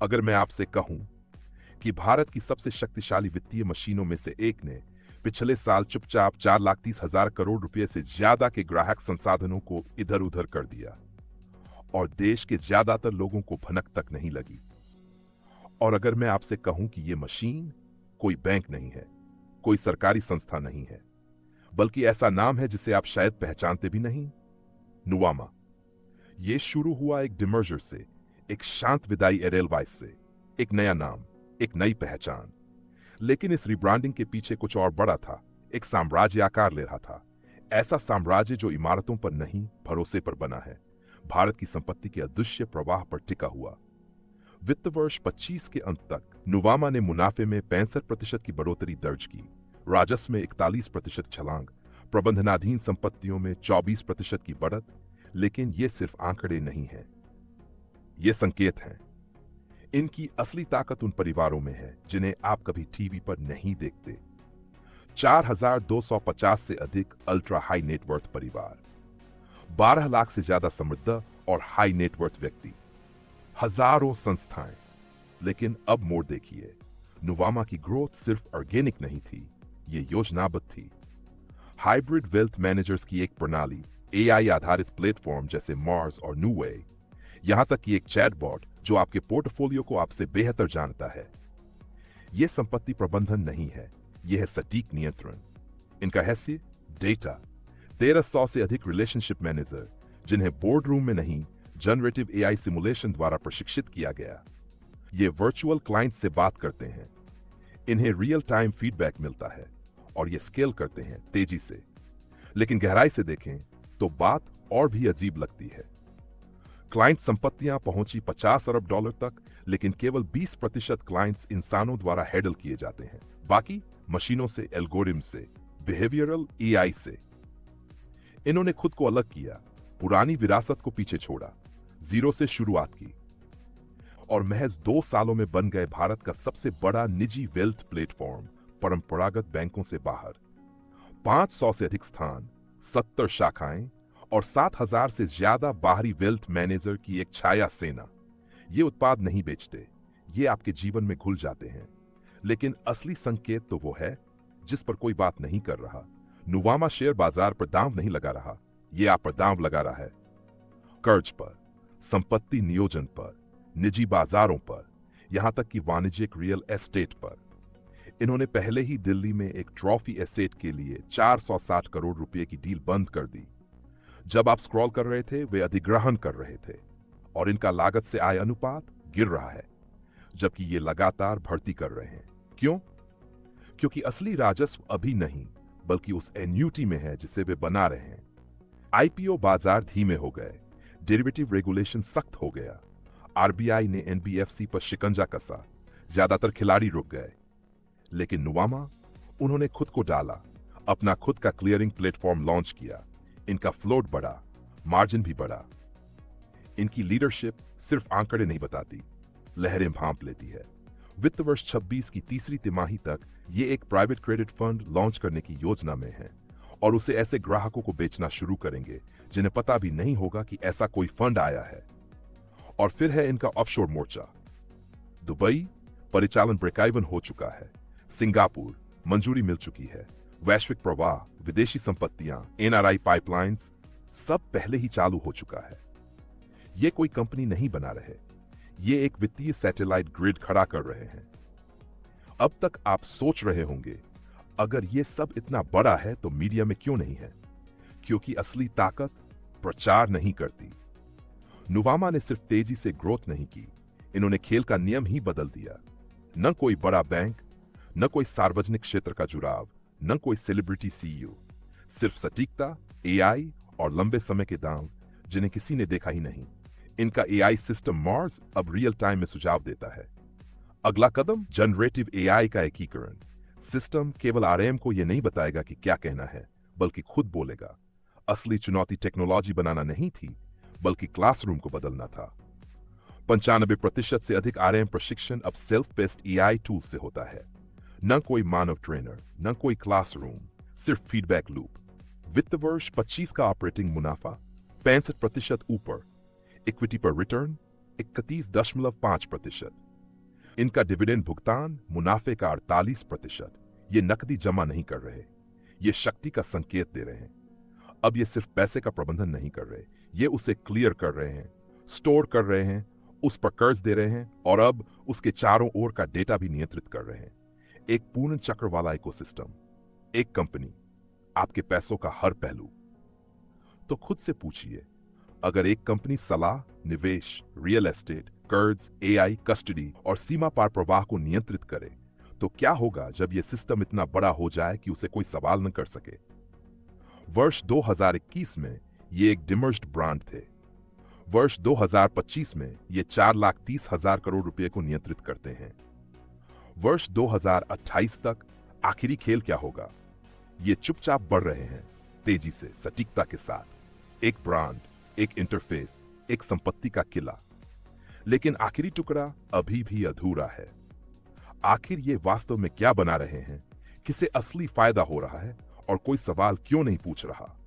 अगर मैं आपसे कहूं कि भारत की सबसे शक्तिशाली वित्तीय मशीनों में से एक ने पिछले साल चुपचाप 4,30,000 करोड़ रुपए से ज्यादा के ग्राहक संसाधनों को इधर उधर कर दिया और देश के ज्यादातर लोगों को भनक तक नहीं लगी, और अगर मैं आपसे कहूं कि यह मशीन कोई बैंक नहीं है, कोई सरकारी संस्था नहीं है, बल्कि ऐसा नाम है जिसे आप शायद पहचानते भी नहीं, नुवामा। यह शुरू हुआ एक डिमर्जर से, एक शांत विदाई एडेलवाइस से, एक नया नाम, एक नई पहचान। लेकिन इस रिब्रांडिंग के पीछे कुछ और बड़ा था। एक साम्राज्य आकार ले रहा था, ऐसा साम्राज्य जो इमारतों पर नहीं, भरोसे पर बना है, भारत की संपत्ति के अदृश्य प्रवाह पर टिका हुआ। वित्त वर्ष 25 के अंत तक नुवामा ने मुनाफे में 65% की बढ़ोतरी दर्ज की, राजस्व में 41% छलांग, प्रबंधनाधीन संपत्तियों में 24% की बढ़त। लेकिन ये सिर्फ आंकड़े नहीं हैं, ये संकेत हैं। इनकी असली ताकत उन परिवारों में है जिन्हें आप कभी टीवी पर नहीं देखते। 4,250 से अधिक अल्ट्रा हाई नेटवर्थ परिवार, 12 लाख से ज्यादा समृद्ध और हाई नेटवर्थ व्यक्ति, हजारों संस्थाएं। लेकिन अब मोड़ देखिए, नुवामा की ग्रोथ सिर्फ ऑर्गेनिक नहीं थी, ये योजनाबद्ध थी। हाइब्रिड वेल्थ मैनेजर्स की एक प्रणाली, एआई आधारित प्लेटफॉर्म जैसे मार्स और न्यूवे, यहां तक कि एक चैटबॉट जो आपके पोर्टफोलियो को आपसे बेहतर जानता है। यह संपत्ति प्रबंधन नहीं है, यह है सटीक नियंत्रण। इनका हैसियत डेटा, 1300 से अधिक रिलेशनशिप मैनेजर जिन्हें बोर्ड रूम में नहीं, जनरेटिव एआई सिमुलेशन द्वारा प्रशिक्षित किया गया। ये वर्चुअल क्लाइंट से बात करते हैं, इन्हें रियल टाइम फीडबैक मिलता है और ये स्केल करते हैं तेजी से। लेकिन गहराई से देखें तो बात और भी अजीब लगती है। क्लाइंट संपत्तियां पहुंची $50 अरब तक, लेकिन केवल 20% क्लाइंट्स इंसानों द्वारा हैंडल किए जाते हैं, बाकी मशीनों से, एल्गोरिथम से, बिहेवियरल एआई से। इन्होंने खुद को अलग किया, पुरानी विरासत को पीछे छोड़ा, जीरो से शुरुआत की और महज 2 सालों में बन गए भारत का सबसे बड़ा निजी वेल्थ प्लेटफॉर्म, परंपरागत बैंकों से बाहर। 500 से अधिक स्थान, 70 शाखाएं और 7,000 से ज्यादा बाहरी वेल्थ मैनेजर की एक छाया सेना। ये उत्पाद नहीं बेचते, ये आपके जीवन में घुल जाते हैं। लेकिन असली संकेत तो वो है जिस पर कोई बात नहीं कर रहा। नुवामा शेयर बाजार पर दांव नहीं लगा रहा, ये आप पर दांव लगा रहा है। कर्ज पर, संपत्ति नियोजन पर, निजी बाजारों पर, यहां तक कि वाणिज्यिक रियल एस्टेट पर। इन्होंने पहले ही दिल्ली में एक ट्रॉफी एसेट के लिए 460 करोड़ रुपए की डील बंद कर दी। जब आप स्क्रॉल कर रहे थे, वे अधिग्रहण कर रहे थे और इनका लागत से आय अनुपात गिर रहा है, जबकि ये लगातार बढ़ती कर रहे हैं। क्यों? क्योंकि असली राजस्व अभी नहीं, बल्कि उस एन्यूटी में है जिसे वे बना रहे हैं। आईपीओ बाजार धीमे हो गए, डेरिवेटिव रेगुलेशन सख्त हो गया, आरबीआई ने एनबीएफसी पर शिकंजा कसा, ज्यादातर खिलाड़ी रुक गए। लेकिन नुवामा, उन्होंने खुद को डाला, अपना खुद का क्लियरिंग प्लेटफॉर्म लॉन्च किया। इनका फ्लोट बढ़ा, मार्जिन भी बढ़ा। इनकी लीडरशिप सिर्फ आंकड़े नहीं बताती, लहरें भांप लेती है। वित्त वर्ष 26 की तीसरी तिमाही तक ये एक प्राइवेट क्रेडिट फंड लॉन्च करने की योजना में है और उसे ऐसे ग्राहकों को बेचना शुरू करेंगे जिन्हें पता भी नहीं होगा कि ऐसा कोई फंड आया है। और फिर है इनका ऑफशोर मोर्चा। दुबई परिचालन ब्रेक-इवन हो चुका है, सिंगापुर मंजूरी मिल चुकी है, वैश्विक प्रवाह, विदेशी संपत्तियां, एनआरआई पाइपलाइंस, सब पहले ही चालू हो चुका है। ये कोई कंपनी नहीं बना रहे, ये एक वित्तीय सैटेलाइट ग्रिड खड़ा कर रहे हैं। अब तक आप सोच रहे होंगे, अगर ये सब इतना बड़ा है तो मीडिया में क्यों नहीं है? क्योंकि असली ताकत प्रचार नहीं करती। नुवामा ने सिर्फ तेजी से ग्रोथ नहीं की, इन्होंने खेल का नियम ही बदल दिया। न कोई बड़ा बैंक, न कोई सार्वजनिक क्षेत्र का जुड़ाव, न कोई सेलिब्रिटी सीईओ, सिर्फ सटीकता, एआई और लंबे समय के दांव जिन्हें किसी ने देखा ही नहीं। इनका एआई सिस्टम मार्स अब रियल टाइम में सुझाव देता है। अगला कदम जनरेटिव एआई का एकीकरण। सिस्टम केवल आरएम को यह नहीं बताएगा कि क्या कहना है, बल्कि खुद बोलेगा। असली चुनौती टेक्नोलॉजी बनाना नहीं थी, बल्कि क्लासरूम को बदलना था। 95% से अधिक आरएम प्रशिक्षण अब सेल्फ बेस्ड एआई टूल से होता है। न कोई मानव ट्रेनर, न कोई क्लासरूम, सिर्फ फीडबैक लूप। वित्त वर्ष 25 का ऑपरेटिंग मुनाफा 65% ऊपर, इक्विटी पर रिटर्न 31.5%, इनका डिविडेंड भुगतान मुनाफे का 48%। ये नकदी जमा नहीं कर रहे, ये शक्ति का संकेत दे रहे हैं। अब ये सिर्फ पैसे का प्रबंधन नहीं कर रहे, ये उसे क्लियर कर रहे हैं, स्टोर कर रहे हैं, उस पर कर्ज दे रहे हैं और अब उसके चारों ओर का डेटा भी नियंत्रित कर रहे हैं। एक पूर्ण चक्र वाला इकोसिस्टम, एक कंपनी, आपके पैसों का हर पहलू। तो खुद से पूछिए, अगर एक कंपनी सलाह, निवेश, रियल एस्टेट, कर्ज, एआई, कस्टडी और सीमा पार प्रवाह को नियंत्रित करे, तो क्या होगा जब यह सिस्टम इतना बड़ा हो जाए कि उसे कोई सवाल न कर सके। वर्ष 2021 में ये एक डिमर्ज्ड ब्रांड थे। वर्ष 2025 में ये 4,30,000 करोड़ रुपए को नियंत्रित करते हैं। वर्ष 2028 तक आखिरी खेल क्या होगा? ये चुपचाप बढ़ रहे हैं, तेजी से, सटीकता के साथ। एक ब्रांड, एक इंटरफेस, एक संपत्ति का किला। लेकिन आखिरी टुकड़ा अभी भी अधूरा है। आखिर ये वास्तव में क्या बना रहे हैं? किसे असली फायदा हो रहा है और कोई सवाल क्यों नहीं पूछ रहा?